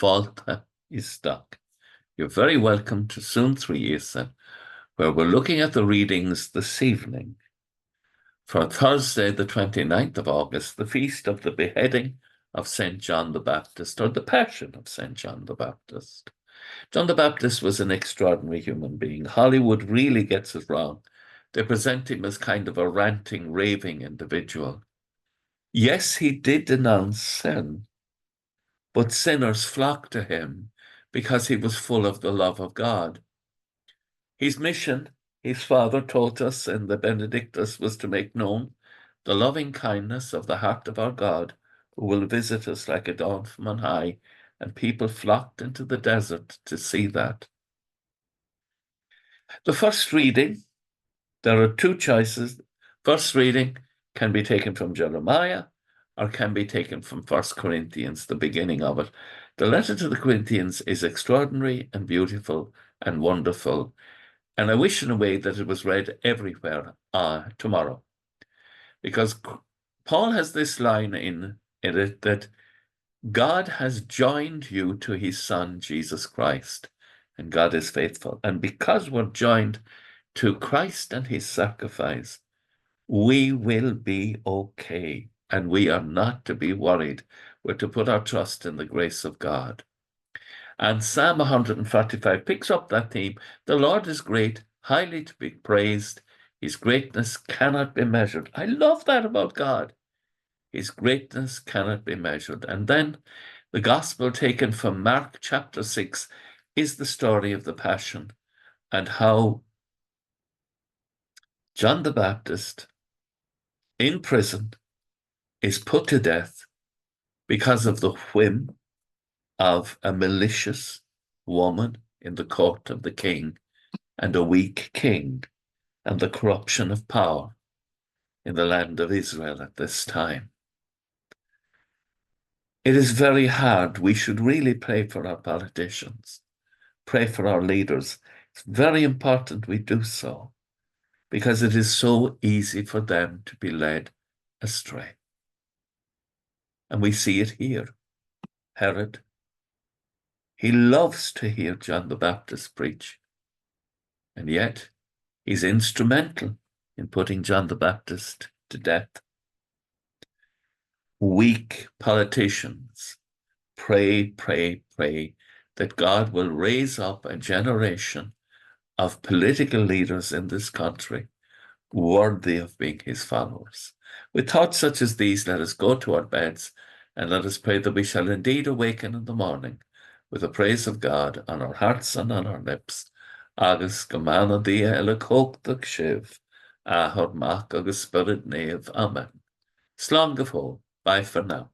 Fáilte Isteach. You're very welcome to Suantraí Íosa, where we're looking at the readings this evening for Thursday, the 29th of August, the feast of the Beheading of St. John the Baptist, or the Passion of St. John the Baptist. John the Baptist was an extraordinary human being. Hollywood really gets it wrong. They present him as kind of a ranting, raving individual. Yes, he did denounce sin, but sinners flocked to him because he was full of the love of God. His mission, his father taught us in the Benedictus, was to make known the loving kindness of the heart of our God, who will visit us like a dawn from on high, and people flocked into the desert to see that. The first reading, there are two choices. First reading can be taken from Jeremiah or can be taken from 1 Corinthians, the beginning of it. The letter to the Corinthians is extraordinary and beautiful and wonderful. And I wish in a way that it was read everywhere tomorrow. Because Paul has this line in it that God has joined you to his Son, Jesus Christ, and God is faithful. And because we're joined to Christ and his sacrifice, we will be okay. And we are not to be worried. We're to put our trust in the grace of God. And Psalm 145 picks up that theme. The Lord is great, highly to be praised. His greatness cannot be measured. I love that about God. His greatness cannot be measured. And then the gospel taken from Mark chapter 6 is the story of the Passion and how John the Baptist in prison is put to death because of the whim of a malicious woman in the court of the king and a weak king and the corruption of power in the land of Israel at this time. It is very hard. We should really pray for our politicians, pray for our leaders. It's very important we do so because it is so easy for them to be led astray. And we see it here. Herod, he loves to hear John the Baptist preach. And yet, he's instrumental in putting John the Baptist to death. Weak politicians, pray that God will raise up a generation of political leaders in this country worthy of being his followers. With thoughts such as these, let us go to our beds and let us pray that we shall indeed awaken in the morning with the praise of God on our hearts and on our lips. Agus gemana dia elakoktak shiv, ahor mak agus spirit nave. Amen. Slán go fóill. Bye for now.